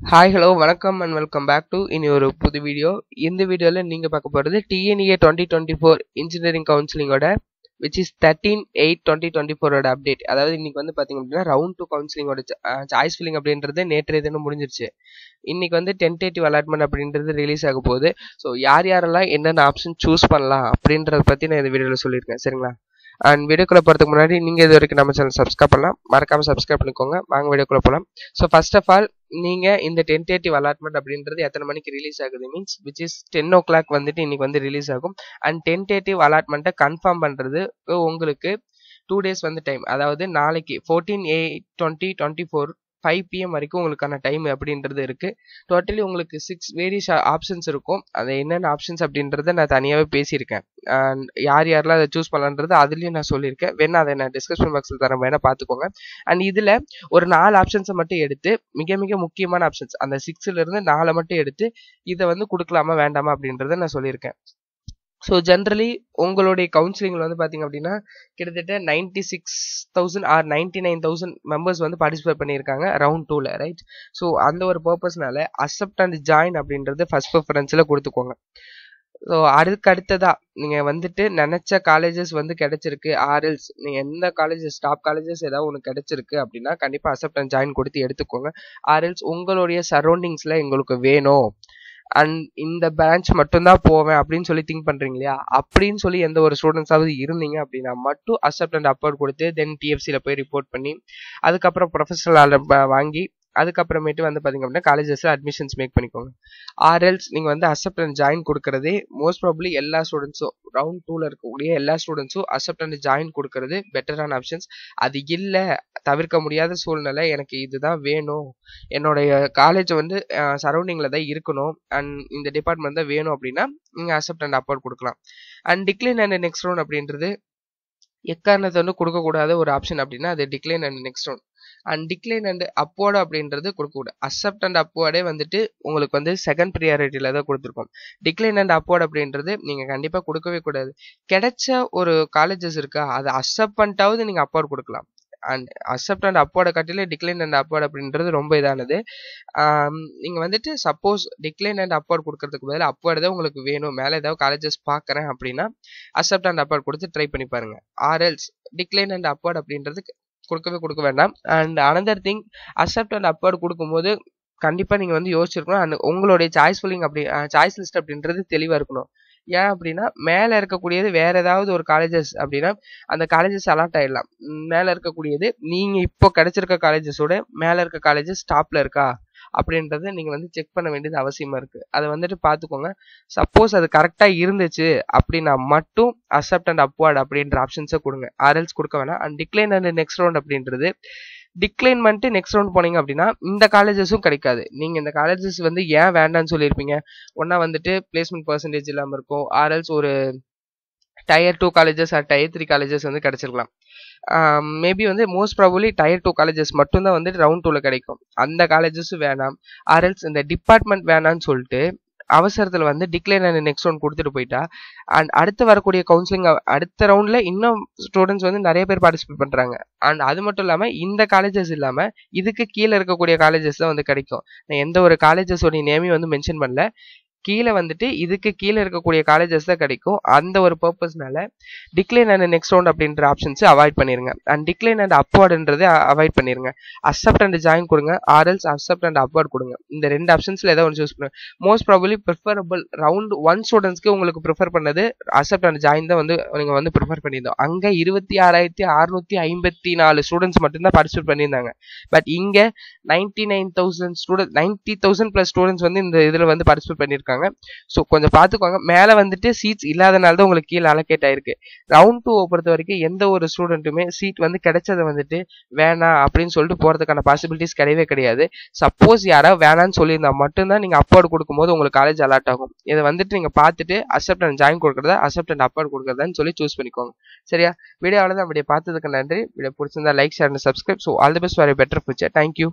Hi hello வணக்கம் and welcome back to இனி ஒரு புது வீடியோ. இந்த வீடியோவில் நீங்கள் பார்க்க போகிறது TNEA 2024 இன்ஜினியரிங் கவுன்சிலிங்கோட விச் இஸ் 13/8/2024 அப்டேட். அதாவது இன்னைக்கு வந்து பார்த்தீங்க அப்படின்னா ரவுண்ட் 2 கவுன்சிலிங்கோட சாய்ஸ் ஃபில்லிங் அப்படின்றது நேற்றைய தினம் முடிஞ்சிருச்சு. இன்னைக்கு வந்து டென்டேட்டிவ் அலாட்மெண்ட் அப்படின்றது ரிலீஸ் ஆக போகுது. ஸோ யாரெல்லாம் என்னென்ன ஆப்ஷன் சூஸ் பண்ணலாம் அப்படின்றத பற்றி நான் இந்த வீடியோவில் சொல்லியிருக்கேன். சரிங்களா? அண்ட் வீடியோக்குள்ள போகிறதுக்கு முன்னாடி நீங்கள் இது வரைக்கும் நம்ம சேனல் சப்ஸ்கிரைப் பண்ணலாம், மறக்காமல் சப்ஸ்கிரைப் பண்ணிக்கோங்க. வாங்க வீடியோக்குள்ள போகலாம். ஸோ ஃபர்ஸ்ட் ஆஃப் ஆல் நீங்கள் இந்த டென்டேட்டிவ் அலாட்மெண்ட் அப்படின்றது எத்தனை மணிக்கு ரிலீஸ் ஆகுது மீன்ஸ் விச் இஸ் 10 o'clock வந்துட்டு இன்னைக்கு வந்து ரிலீஸ் ஆகும். அண்ட் டென்டேட்டிவ் அலாட்மெண்ட்டை கன்ஃபார்ம் பண்ணுறது உங்களுக்கு 2 days வந்து டைம். அதாவது நாளைக்கு 14/8/2024 5 PM வரைக்கும் உங்களுக்கான டைம் அப்படின்றது இருக்கு. டோட்டலி உங்களுக்கு 6 வேரியஸ் ஆப்ஷன்ஸ் இருக்கும். அது என்னென்ன ஆப்ஷன்ஸ் அப்படின்றத நான் தனியாகவே பேசியிருக்கேன். யாரெல்லாம் அதை சூஸ் பண்ணலான்றது அதுலேயும் நான் சொல்லியிருக்கேன். வேணா அதை நான் டிஸ்கிரிப்ஷன் பாக்ஸில் தரேன், வேணா பார்த்துக்கோங்க. அண்ட் இதில் ஒரு 4 ஆப்ஷன்ஸை மட்டும் எடுத்து மிக மிக முக்கியமான ஆப்ஷன்ஸ் அந்த 6லேருந்து 4 மட்டும் எடுத்து இதை வந்து கொடுக்கலாமா வேண்டாமா அப்படின்றத நான் சொல்லியிருக்கேன். ஸோ ஜென்ரலி உங்களுடைய கவுன்சிலிங்கில் வந்து பார்த்தீங்க அப்படின்னா கிட்டத்தட்ட 96,000 ஆர் 99,000 மெம்பர்ஸ் வந்து பார்ட்டிசிபேட் பண்ணியிருக்காங்க ரவுண்ட் 2ல, ரைட்? ஸோ அந்த ஒரு பர்பஸ்னால அக்செப்ட் அண்ட் ஜாயின் அப்படின்றது ஃபர்ஸ்ட் ப்ரிஃபரன்ஸில் கொடுத்துக்கோங்க. ஸோ அதுக்கு அடுத்ததா நீங்கள் வந்துட்டு நினச்ச காலேஜஸ் வந்து கிடைச்சிருக்கு, ஆர்எல்ஸ் நீங்கள் எந்த காலேஜஸ் டாப் காலேஜஸ் ஏதாவது ஒன்று கிடைச்சிருக்கு அப்படின்னா கண்டிப்பாக அக்செப்ட் அண்ட் ஜாயின் கொடுத்து எடுத்துக்கோங்க. ஆர்எல்ஸ் உங்களுடைய சரௌண்டிங்ஸில் எங்களுக்கு வேணும் அண்ட் இந்த பிரான்ச் மட்டும்தான் போவேன் அப்படின்னு சொல்லி திங்க் பண்றீங்க இல்லையா? அப்படின்னு சொல்லி எந்த ஒரு ஸ்டூடெண்ட்ஸாவது இருந்தீங்க அப்படின்னா மட்டும் அக்செப்ட் அண்ட் அப்லோட் கொடுத்து தென் TFCல போய் ரிப்போர்ட் பண்ணி அதுக்கப்புறம் ப்ரொஃபஷனல் வாங்கி அதுக்கப்புறமேட்டு வந்து பார்த்தீங்க அப்படின்னா காலேஜஸ்ல அட்மிஷன்ஸ் மேக் பண்ணிக்கோங்க. ஆர்எல்ஸ் நீங்கள் வந்து அக்செப்ட் அண்ட் ஜாயின் கொடுக்கறதே மோஸ்ட் ப்ராபப்ளி எல்லா ஸ்டூடெண்ட்ஸும் ரவுண்ட் 2ல இருக்கக்கூடிய எல்லா ஸ்டூடெண்ட்ஸும் அக்செப்ட் அண்ட் ஜாயின் கொடுக்கறது பெட்டரான ஆப்ஷன்ஸ். அது இல்லை தவிர்க்க முடியாத சூழ்நிலை, எனக்கு இதுதான் வேணும், என்னுடைய காலேஜ் வந்து சரௌண்டிங்கில் தான் இருக்கணும் அண்ட் இந்த டிபார்ட்மெண்ட் தான் வேணும் அப்படின்னா நீங்கள் அக்செப்ட் அண்ட் அப்லோட் கொடுக்கலாம். And decline and next round அப்படின்றது எக்காரணத்தை வந்து கொடுக்கக்கூடாத ஒரு ஆப்ஷன் அப்படின்னா அது decline and next round. And decline and upward அப்படின்றது கொடுக்கக்கூடாது. அக்செப்ட் அண்ட் அப்வர்டே வந்துட்டு உங்களுக்கு வந்து செகண்ட் ப்ரியாரிட்டியில தான் கொடுத்துருக்கோம். டிக்ளைன் அண்ட் அப்வர்ட் அப்படின்றது நீங்கள் கண்டிப்பாக கொடுக்கவே கூடாது. கிடைச்ச ஒரு காலேஜஸ் இருக்கா அதை அக்செப்ட் பண்ணிட்டாவது நீங்கள் அப்வர்ட் கொடுக்கலாம். அண்ட் அக்செப்ட் அண்ட் அப்வர்டை காட்டில டிக்ளைன் அண்ட் அப்வர்ட் அப்படின்றது ரொம்ப இதானது. நீங்கள் வந்துட்டு சப்போஸ் டிக்ளைன் அண்ட் அப்வர்ட் கொடுக்கறதுக்கு பதில் அப்வர்டு தான் உங்களுக்கு வேணும், மேலே ஏதாவது காலேஜஸ் பார்க்குறேன் அப்படின்னா அக்செப்ட் அண்ட் அப்வர்ட் கொடுத்து ட்ரை பண்ணி பாருங்க. ஆர்எல்ஸ் டிக்ளைன் அண்ட் அப்வர்ட் அப்படின்றது கொடுக்க வேண்டாம். And another thing, accept and upward கொடுக்கும்போது கண்டிப்பாக நீங்கள் வந்து யோசிச்சிருக்கணும் அண்ட் உங்களுடைய சாய்ஸ் ஃபில்லிங் அப்படி சாய்ஸ் லிஸ்ட் அப்படின்றது தெளிவாக இருக்கணும். ஏன் அப்படின்னா மேலே இருக்கக்கூடியது வேற ஏதாவது ஒரு காலேஜஸ் அப்படின்னா அந்த காலேஜஸ் அலாட் ஆயிடலாம். மேலே இருக்கக்கூடியது நீங்கள் இப்போ கிடைச்சிருக்க காலேஜஸோட மேலே இருக்க காலேஜஸ் டாப்ல இருக்கா அப்படின்றத நீங்கள் வந்து செக் பண்ண வேண்டியது அவசியமா இருக்கு. அதை வந்துட்டு பார்த்துக்கோங்க. சப்போஸ் அது கரெக்டாக இருந்துச்சு அப்படின்னா மட்டும் அக்செப்ட் அண்ட் அப்வர்ட் அப்படின்ற ஆப்ஷன்ஸை கொடுங்க. ஆர்எல்ஸ் கொடுக்க வேணாம். And decline and next round அப்படின்றது டிக்ளைன் பண்ணிட்டு நெக்ஸ்ட் ரவுண்ட் போனீங்க அப்படின்னா இந்த காலேஜஸும் கிடைக்காது. நீங்க இந்த காலேஜஸ் வந்து ஏன் வேண்டாம்னு சொல்லியிருப்பீங்க. ஒன்னா வந்துட்டு பிளேஸ்மெண்ட் பர்சன்டேஜ் இல்லாமல் இருக்கும், ஆர்எல்ஸ் ஒரு Tier 2 colleges or Tier 3 colleges வந்து கிடைச்சிருக்கலாம். மேபி வந்து மோஸ்ட் ப்ராபபிலி Tier 2 காலேஜஸ் மட்டும்தான் வந்துட்டு ரவுண்ட் 2ல கிடைக்கும். அந்த காலேஜஸும் வேணாம். ஆர்எல்ஸ் இந்த டிபார்ட்மெண்ட் வேணான்னு சொல்லிட்டு அவசரத்தில் வந்து டிக்ளைன் அண்ட் நெக்ஸ்ட் ரவுண்ட் கொடுத்துட்டு போயிட்டா அண்ட் அடுத்து வரக்கூடிய கவுன்சிலிங் அடுத்த ரவுண்ட்ல இன்னும் ஸ்டூடெண்ட்ஸ் வந்து நிறைய பேர் பார்ட்டிசிபேட் பண்றாங்க. அண்ட் அது மட்டும் இல்லாமல் இந்த காலேஜஸ் இல்லாமல் இதுக்கு கீழே இருக்கக்கூடிய காலேஜஸ் தான் வந்து கிடைக்கும். நான் எந்த ஒரு காலேஜஸோடைய நேமையும் வந்து மென்ஷன் பண்ணல. கீழே வந்துட்டு இதுக்கு கீழே இருக்கக்கூடிய காலேஜஸ் தான் கிடைக்கும். அந்த ஒரு பர்பஸ்னால டிக்ளைன் அண்ட் நெக்ஸ்ட் ரவுண்ட் அப்படின்ற ஆப்ஷன்ஸ் அவாய்ட் பண்ணிருங்க. அண்ட் டிக்ளைன் அண்ட் அப்வர்டுன்றதை அவாய்ட் பண்ணிருங்க. அக்செப்ட் அண்ட் ஜாயின் கொடுங்க, ஆர்எல்ஸ் அக்செப்ட் அண்ட் அப்வர்ட் கொடுங்க. இந்த 2 ஆப்ஷன்ஸ்ல ஏதாவது ஒன்று சூஸ் பண்ணுங்க. மோஸ்ட் ப்ராபபிலி ப்ரிஃபரபிள் ரவுண்ட் 1 ஸ்டூடெண்ட்ஸ்க்கு உங்களுக்கு ப்ரிஃபர் பண்ணது அக்செப்ட் அண்ட் ஜாயின் தான் வந்து நீங்க வந்து ப்ரிஃபர் பண்ணியிருந்தோம். அங்க 26,654 ஸ்டூடெண்ட்ஸ் மட்டும்தான் பார்ட்டிசிபேட் பண்ணியிருந்தாங்க. பட் இங்க 99,000 ஸ்டூடெண்ட் 90,000 பிளஸ் ஸ்டூடெண்ட்ஸ் வந்து இந்த இதுல வந்து பார்ட்டிசிபேட் பண்ணியிருக்காங்க. ஸோ கொஞ்சம் பார்த்துக்கோங்க. மேலே வந்துட்டு சீட்ஸ் இல்லாதனால தான் உங்களுக்கு கீழே அலோகேட் ஆயிருக்கு. ரவுண்ட் 2 பொறுத்த வரைக்கும் எந்த ஒரு ஸ்டூடெண்ட்டுமே சீட் வந்து கிடைச்சதை வந்துட்டு வேணாம் அப்படின்னு சொல்லிட்டு போறதுக்கான பாசிபிலிட்டிஸ் கிடையவே கிடையாது. சப்போஸ் யாராவது வேணான்னு சொல்லியிருந்தா மட்டும்தான் நீங்க அப்வர்ட் கொடுக்கும்போது உங்களுக்கு காலேஜ் அலாட் ஆகும். இதை வந்துட்டு நீங்க பார்த்துட்டு அக்செப்ட் அண்ட் ஜாயின் கொடுக்கறதா அக்செப்ட் அண்ட் அப்வர்ட் கொடுக்கறதான்னு சொல்லி சூஸ் பண்ணிக்கோங்க. சரியா? வீடியோ அவ்வளோதான். வீடியோ பார்த்ததுக்கு நன்றி. வீடியோ பிடிச்சிருந்தா like, share and subscribe. So all the best for a better future. Thank you.